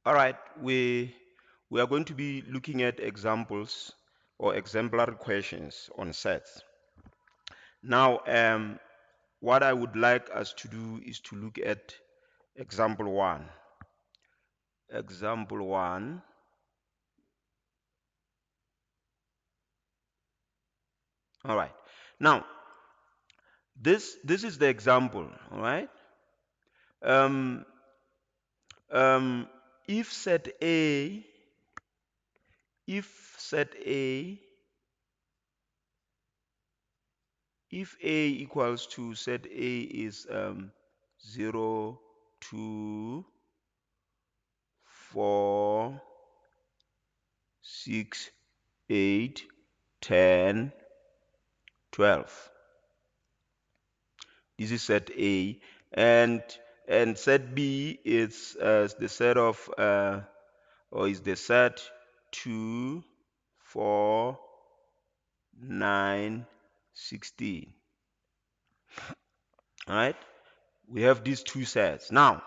All right, we are going to be looking at examples or exemplary questions on sets. Now, what I would like us to do is to look at example one. Example one. All right. Now, this is the example. All right. Um, um, if set A, if set A, if A equals to set A is 0, 2, 4, 6, 8, 10, 12. This is set A, and set B is the set of or is the set 2, 4, 9, 16. All right, we have these two sets. Now,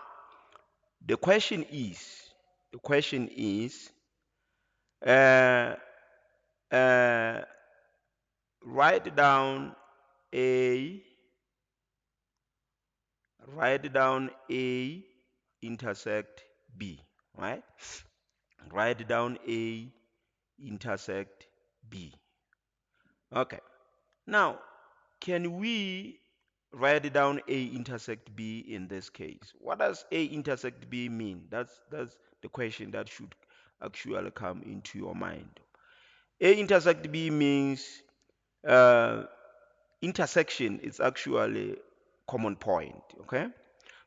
the question is, uh, uh, write down A, intersect B, right? Write down A intersect B. Okay. Now, can we write down A intersect B in this case? What does A intersect B mean? That's the question that should actually come into your mind. A intersect B means uh, intersection is actually common point, okay?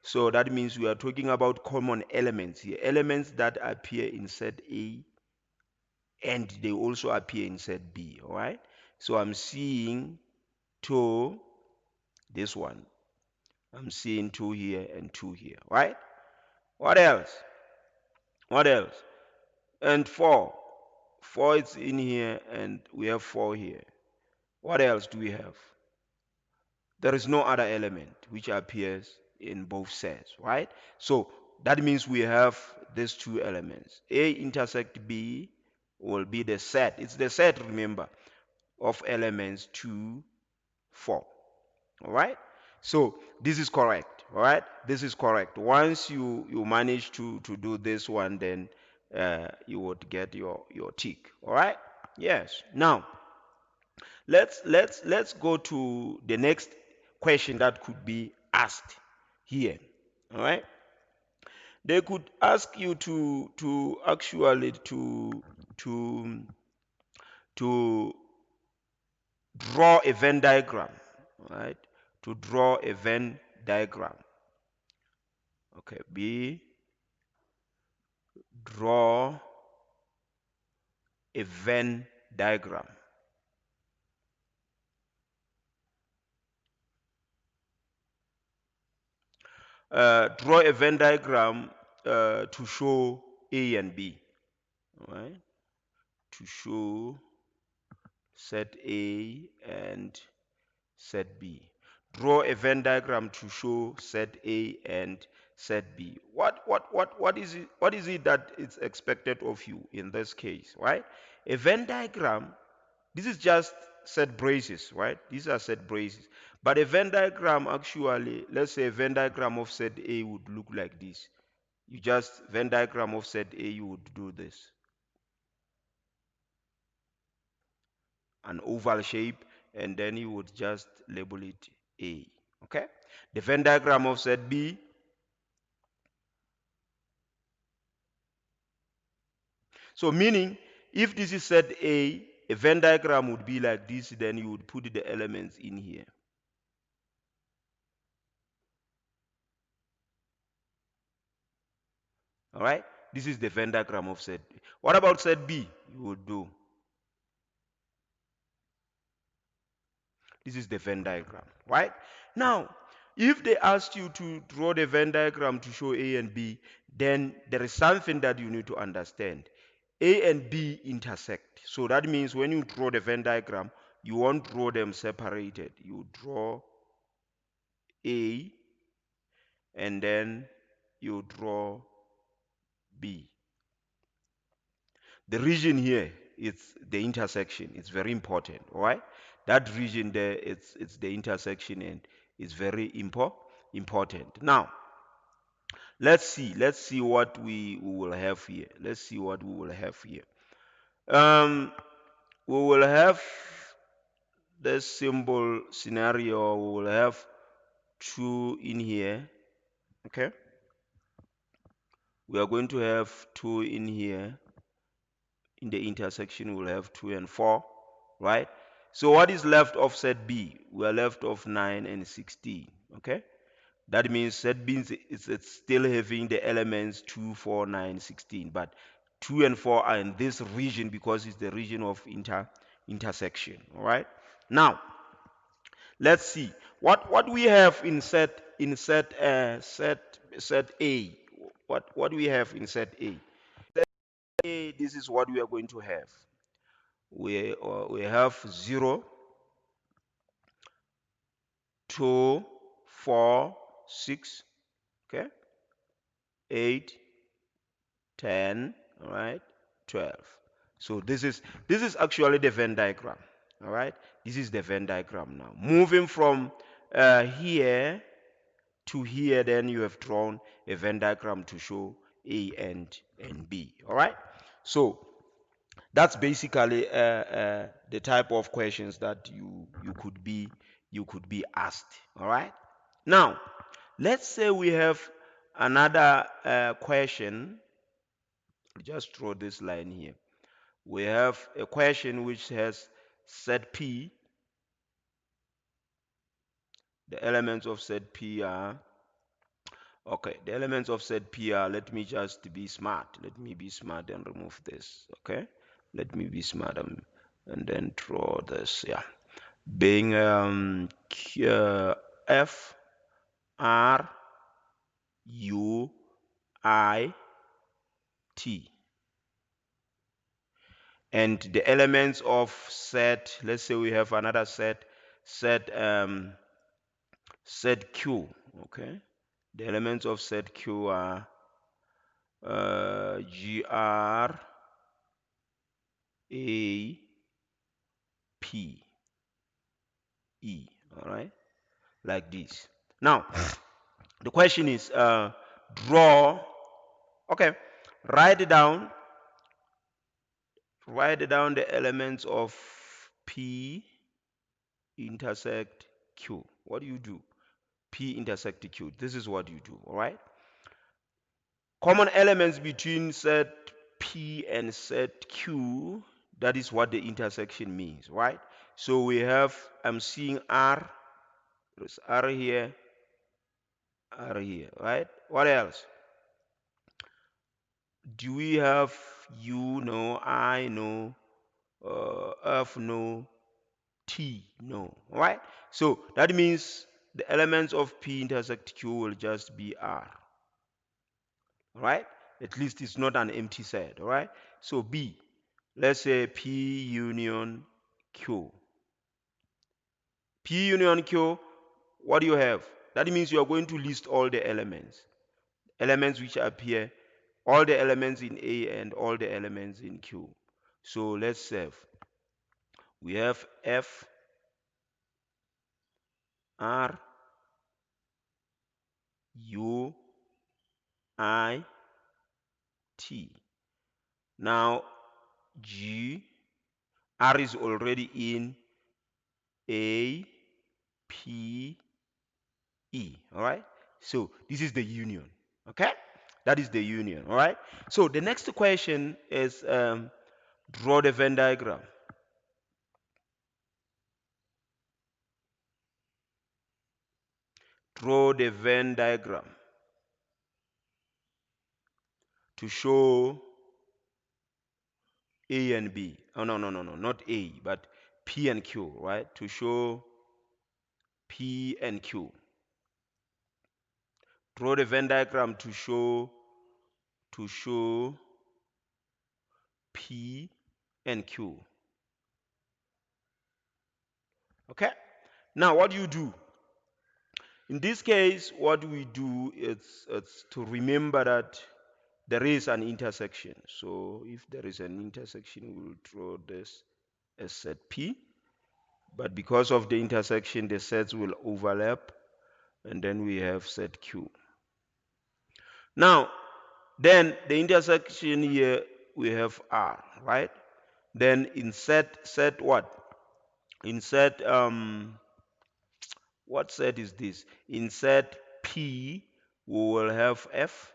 So that means we are talking about common elements here, elements that appear in set A and they also appear in set B, all right? So I'm seeing two, this one. I'm seeing two here and two here, right? What else? What else? And four. Four is in here and we have four here. What else do we have? There is no other element which appears in both sets, right? So that means we have these two elements. A intersect B will be the set. It's the set, remember, of elements 2, 4. All right? So this is correct. All right? This is correct. Once you manage to do this one, then you would get your tick. All right? Yes. Now, let's go to the next question that could be asked here. All right, they could ask you to actually to to draw a Venn diagram. All right, to draw a Venn diagram. Okay, B, draw a Venn diagram. Draw a Venn diagram to show A and B. All right, to show set A and set B. Draw a Venn diagram to show set A and set B. What is it that is expected of you in this case, right? A Venn diagram, this is just set braces, right? These are set braces. But a Venn diagram actually, let's say a Venn diagram of set A would look like this. You just Venn diagram of set A, you would do this. An oval shape, and then you would just label it A. Okay? The Venn diagram of set B, so meaning if this is set A Venn diagram would be like this, then you would put the elements in here. All right? This is the Venn diagram of set B. What about set B? You would do. This is the Venn diagram, right? Now, if they asked you to draw the Venn diagram to show A and B, then there is something that you need to understand. A and B intersect. So that means when you draw the Venn diagram, you won't draw them separated. You draw A and then you draw B. The region here, it's the intersection. It's very important, all right? That region there, it's the intersection and it's very important. Now, let's see what we will have here. Let's see what we will have here. Um, we will have this symbol scenario. We will have 2 in here, okay? We are going to have 2 in here. In the intersection, we'll have 2 and 4, right? So what is left of set B? We are left of 9 and 16, okay? That means set B it's still having the elements 2, 4, 9, 16, but 2 and 4 are in this region because it's the region of intersection, all right? Now, let's see what we have in set A. What we have in set A. Set A, this is what we are going to have. We have 0, 2, 4, 6, okay, 8, 10, all right, 12. So this is actually the Venn diagram, all right. This is the Venn diagram now. Moving from here to here, then you have drawn a Venn diagram to show A and B, all right. So that's basically the type of questions that you could be asked, all right. Now, let's say we have another question. Just draw this line here. We have a question which has set P. The elements of set P are, okay, the elements of set P are, let me just be smart. Let me be smart and remove this, okay? Let me be smart and then draw this, yeah. Being F, R, U, I, T. And the elements of set, let's say we have another set Q, okay? The elements of set Q are G, R, A, P, E, all right? Like this. Now, the question is draw, okay, write down the elements of P intersect Q. What do you do? P intersect Q. This is what you do, all right? Common elements between set P and set Q, that is what the intersection means, right? So we have, I'm seeing R, there's R here, right? What else? Do we have U? No. I? No. F? No. T? No. All right? So that means the elements of P intersect Q will just be R. All right? At least it's not an empty set. All right? So B, let's say P union Q. P union Q, what do you have? That means you are going to list all the elements which appear, all the elements in A and all the elements in Q. So let's save. We have F, R, U, I, T. Now G, R is already in A, P, E. All right. So this is the union. Okay. That is the union. All right. So the next question is draw the Venn diagram. Draw the Venn diagram to show A and B. Oh, no, not A, but P and Q, right? To show P and Q. Draw the Venn diagram to show P, and Q. Okay? Now, what do you do? In this case, what we do is it's to remember that there is an intersection. So if there is an intersection, we will draw this as set P. But because of the intersection, the sets will overlap, and then we have set Q. Now, then the intersection here, we have R, right? Then in set what? In set, what set is this? In set P, we will have F.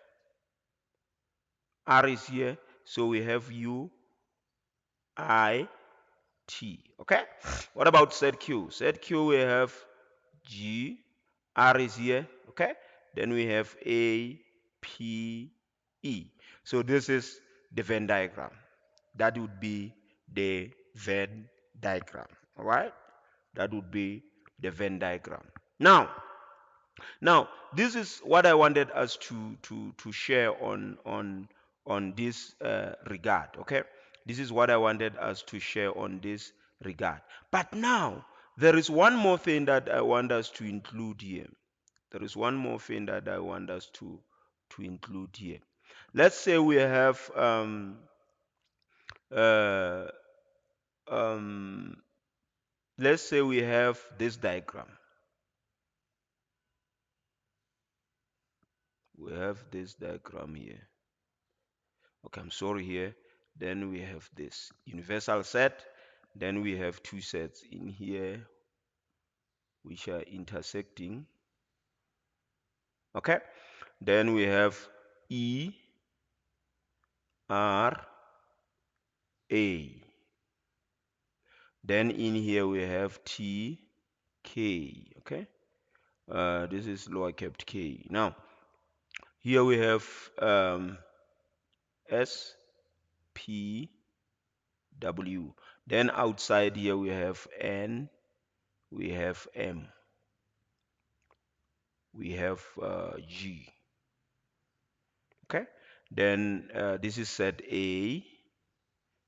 R is here, so we have U, I, T. Okay? What about set Q? Set Q, we have G, R is here. Okay? Then we have A, P, E. So this is the Venn diagram. That would be the Venn diagram. All right? That would be the Venn diagram. Now, this is what I wanted us to share on this regard. Okay, this is what I wanted us to share on this regard. But now there is one more thing that I want us to include here. There is one more thing that I want us to include here. Let's say we have uh, um, let's say we have this diagram. We have this diagram here. Okay, I'm sorry here. Then we have this universal set. Then we have two sets in here which are intersecting. Okay. Then we have E, R, A. Then in here we have T, K. Okay. This is lower capped K. Now, here we have S, P, W. Then outside here we have N, we have M, we have G. Okay, then this is set A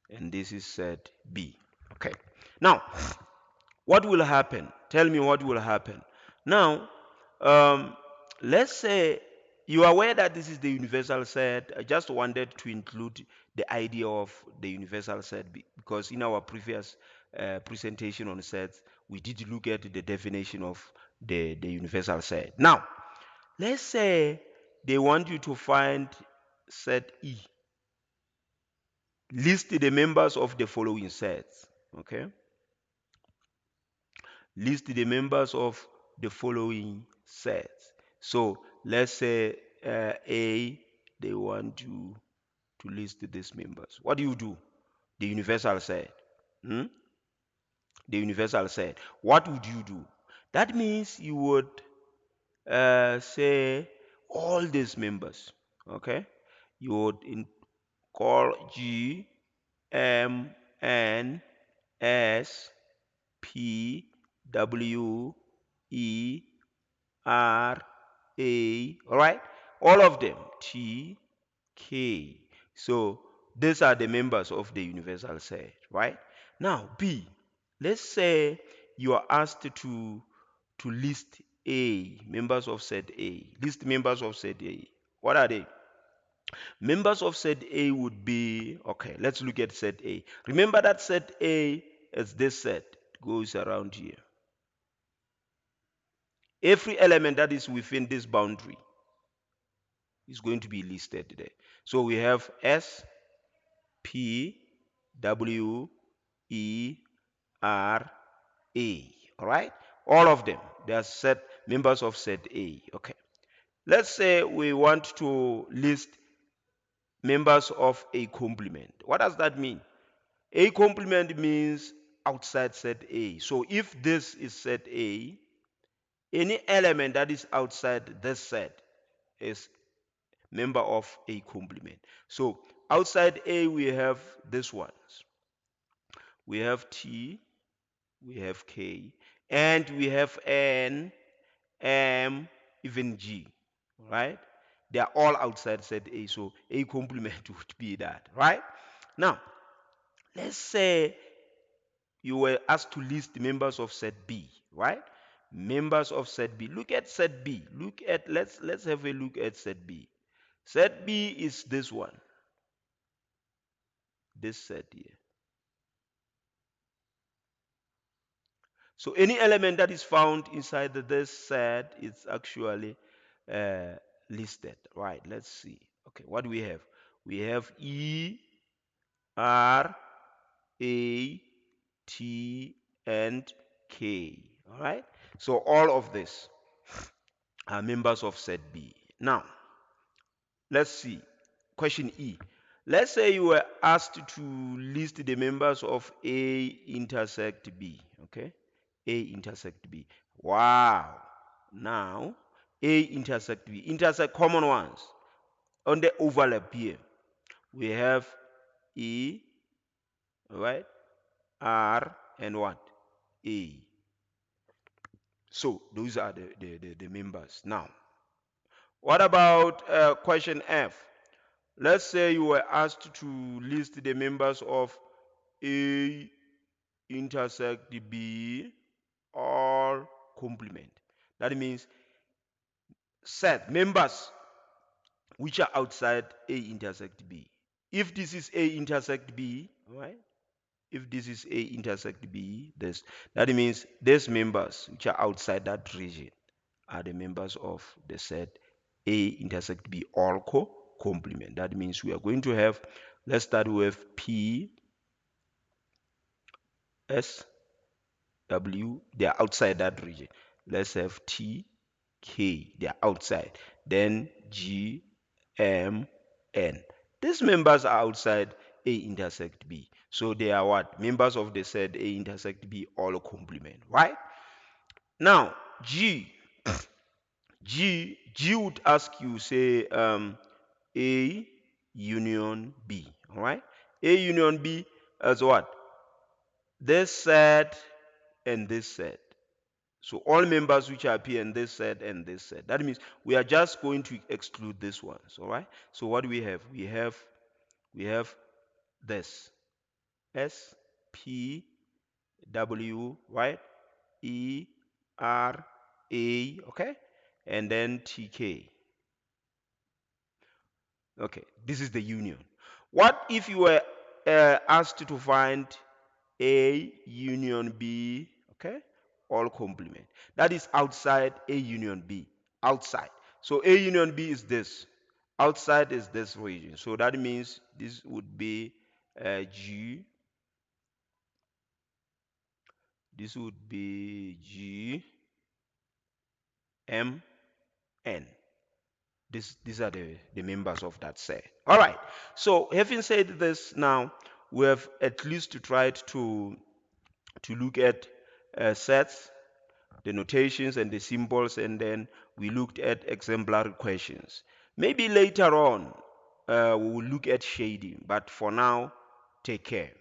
and this is set B. Okay, now what will happen? Tell me what will happen. Now, um, let's say you are aware that this is the universal set. I just wanted to include the idea of the universal set because in our previous presentation on sets, we did look at the definition of the universal set. Now, let's say they want you to find set E. List the members of the following sets. Okay. List the members of the following sets. So let's say A, they want you to list these members. What do? The universal set. Hmm? The universal set. What would you do? That means you would say all these members. Okay. You would call G, M, N, S, P, W, E, R, A, all right? All of them, T, K. So these are the members of the universal set, right? Now, B, let's say you are asked to list A, members of set A. List members of set A. What are they? Members of set A would be, okay, let's look at set A. Remember that set A is this set. It goes around here. Every element that is within this boundary is going to be listed there. So we have S, P, W, E, R, A. All right? All of them. They are set members of set A. Okay. Let's say we want to list members of a complement. What does that mean? A complement means outside set A. So if this is set A, any element that is outside this set is member of a complement. So outside A we have these ones. We have T, we have K, and we have N, M, even G. Right? They are all outside set A. So A complement would be that. Right? Now, Let's say you were asked to list the members of set B, right? Members of set B. Look at set B. Let's have a look at set B. Set B is this one. This set here. So any element that is found inside this set is actually uh, listed. Right, let's see. Okay, what do we have? We have E, R, A, T, and K. All right, so all of this are members of set B. Now, let's see. Question E. Let's say you were asked to list the members of A intersect B. Okay? A intersect B. Wow. Now, A intersect B. Intersect common ones. On the overlap here, we have E, right? R, and what? A. So, those are the members. Now, what about question F? Let's say you were asked to list the members of A intersect B or complement. That means set members which are outside A intersect B. If this is A intersect B, right? If this is A intersect B, that means these members which are outside that region are the members of the set A intersect B or complement. That means we are going to have, let's start with P, S, W, they are outside that region. Let's have T, K, they are outside. Then G, M, N. These members are outside A intersect B. So they are what? Members of the set A intersect B all complement, right? Now, G would ask you, say, A union B, all right? A union B as what? This set and this set. So all members which appear in this set and this set. That means we are just going to exclude these ones, all right? So what do we have? We have this S, P, W, right? E, R, A, okay? And then TK. Okay, this is the union. What if you were asked to find A union B, okay, all complement? That is outside A union B, outside. So A union B is this, outside is this region. So that means this would be G, this would be G, M, N. These are the members of that set. All right. So having said this, now we have at least tried to look at sets, the notations and the symbols, and then we looked at exemplary questions. Maybe later on we will look at shading, but for now, take care.